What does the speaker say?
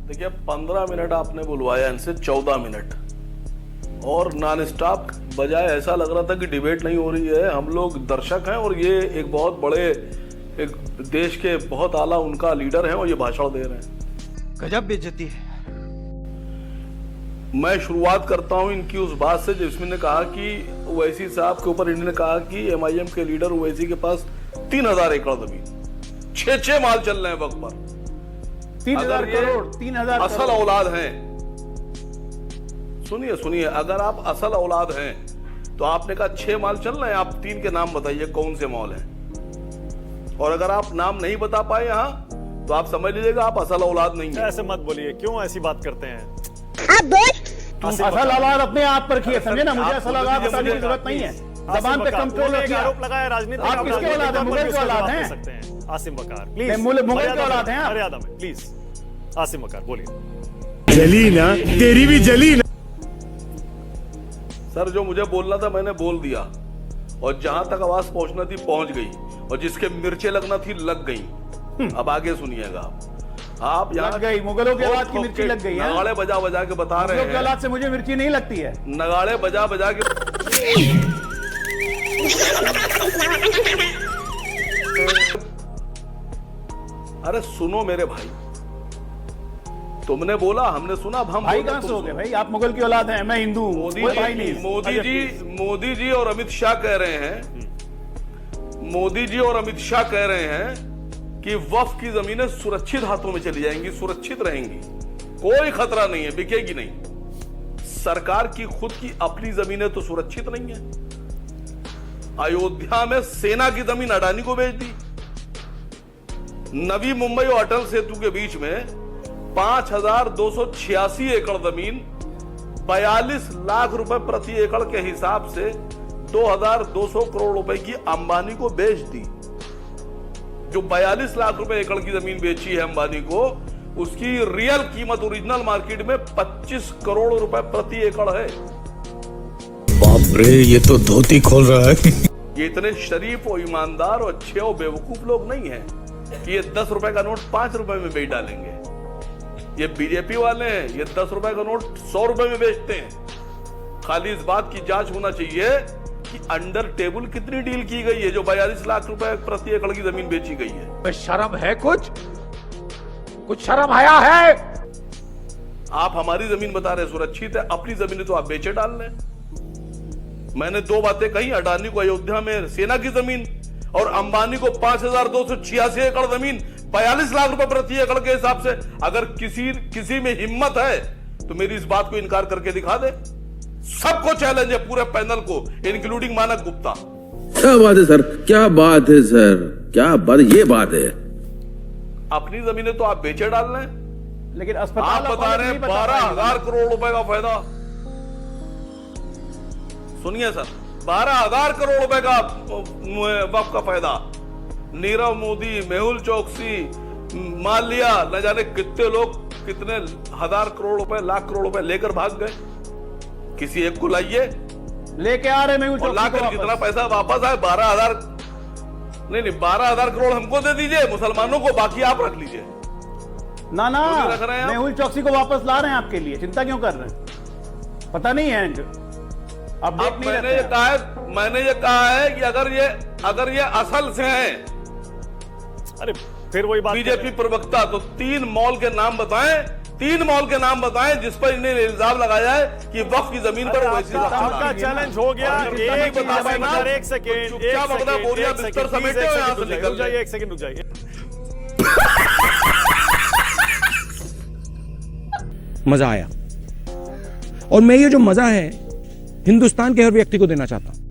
देखिए 15 मिनट आपने बुलवाया, इनसे 14 मिनट और नॉन स्टॉप बजाय ऐसा लग रहा था कि डिबेट नहीं हो रही है। हम लोग दर्शक हैं और ये एक बहुत बड़े एक देश के बहुत आला उनका लीडर है और ये भाषण दे रहे हैं। गजब बेइज्जती है। मैं शुरुआत करता हूं इनकी उस बात से जिसमें ने कहा कि ओवैसी साहब के ऊपर इन्होंने कहा कि एमआईएम के लीडर ओवैसी के पास 3000 एकड़ जमीन, 6 माल चल रहे हैं वक्त पर, 3000 करोड़, 3000 असल औलाद हैं। सुनिए, अगर आप असल औलाद हैं तो आपने कहा 6 माल चल रहे हैं, आप 3 के नाम बताइए कौन से मॉल हैं। और अगर आप नाम नहीं बता पाए यहां तो आप समझ लीजिएगा आप असल औलाद नहीं है। ऐसे मत बोलिए, क्यों ऐसी बात करते हैं? असल औलाद अपने आप पर रखिए, समझे ना। मुझे असल औलाद बताने की जरूरत नहीं है। जबान पे कंट्रोल रखिए। आरोप लगाया राजनीति। आप किसके औलाद हैं? मुगल के औलाद हैं? आसिम वकार प्लीज, मुगल के औलाद हैं आप? मर्यादा में प्लीज। आसिम वकार बोलिए। जली ना, तेरी भी जली ना। सर जो मुझे बोलना था मैंने बोल दिया और जहां तक आवाज पहुंचना थी पहुंच गई और जिसके मिर्चें लगना थी लग गई। अब आगे सुनिएगा आप यहाँ लग गई। मुगलों के औलाद की मिर्ची लग गई है। नगाड़े बजा बजा के बता रहे हैं। औलाद से मुझे मिर्ची नहीं लगती है। नगाड़े बजा बजा के अरे सुनो मेरे भाई, तुमने बोला हमने सुना, अब हम भाई कहां से हो गए भाई? आप मुगल की औलाद हैं, मैं हिंदू हूं। मोदी जी और अमित शाह कह रहे हैं, मोदी जी और अमित शाह कह रहे हैं कि वक्फ की जमीनें सुरक्षित हाथों में चली जाएंगी, सुरक्षित रहेंगी, कोई खतरा नहीं है, बिकेगी नहीं। सरकार की खुद की अपनी जमीनें तो सुरक्षित नहीं है। अयोध्या में सेना की जमीन अडानी को बेच दी। नवी मुंबई और अटल सेतु के बीच में 5286 एकड़ जमीन 42 लाख रुपए प्रति एकड़ के हिसाब से 2200 करोड़ रुपए की अंबानी को बेच दी। जो 42 लाख रुपए एकड़ की जमीन बेची है अंबानी को, उसकी रियल कीमत ओरिजिनल मार्केट में 25 करोड़ रुपए प्रति एकड़ है। बाप रे, ये तो धोती खोल रहा है। ये इतने शरीफ और ईमानदार और अच्छे और बेवकूफ लोग नहीं हैं कि ये 10 रुपए का नोट 5 रुपए में बेच डालेंगे। ये बीजेपी वाले हैं, ये 10 रुपए का नोट 100 रुपए में बेचते हैं। खाली इस बात की जांच होना चाहिए कि अंडर टेबल कितनी डील की गई है जो 42 लाख रुपए प्रति एकड़ की जमीन बेची गई है। शर्म है? कुछ शर्म आया है? आप हमारी जमीन बता रहे सुरक्षित है, अपनी जमीन तो आप बेचे डाल रहे हैं। मैंने 2 बातें कही, अडानी को अयोध्या में सेना की जमीन और अंबानी को 5286 एकड़ जमीन 42 लाख रुपए प्रति एकड़ के हिसाब से। अगर किसी में हिम्मत है तो मेरी इस बात को इनकार करके दिखा दे। सबको चैलेंज है, पूरे पैनल को, इंक्लूडिंग मानक गुप्ता। क्या बात है सर, क्या बात है सर, क्या बात, ये बात है। अपनी जमीनें तो आप बेचे डाल रहे हैं, लेकिन अस्पताल आप बता रहे हैं 12,000 करोड़ रुपए का फायदा। सुनिए सर, 12,000 करोड़ रुपए का वक्फ का फायदा। नीरव मोदी, मेहुल चौकसी, माल्या, न जाने कितने लोग कितने हजार करोड़ रुपए, लाख करोड़ रुपए लेकर भाग गए। किसी एक को लाइए, लेके आ रहे मेहुल चौकसी लाकर जितना पैसा वापस आए 12,000 नहीं 12,000 करोड़ हमको दे दीजिए, मुसलमानों को, बाकी आप रख लीजिए। ना रख रहे हैं मेहुल चौकसी को वापस ला रहे हैं आपके लिए, चिंता क्यों कर रहे हैं? पता नहीं है अब मैंने ये कहा है कि अगर ये असल से हैं, अरे फिर वही बात, बीजेपी प्रवक्ता, तो 3 मॉल के नाम बताएं, 3 मॉल के नाम बताएं जिस पर इन्हें इल्जाम लगाया है कि वक्फ की जमीन पर वैसी आपका चैलेंज हो गया। एक सेकेंड, बोरिया बिस्तर समेटे हो, यहां से निकल जाइए। एक सेकेंड रुक जाइए। मजा आया, और मैं ये जो मजा है हिंदुस्तान के हर व्यक्ति को देना चाहता हूं।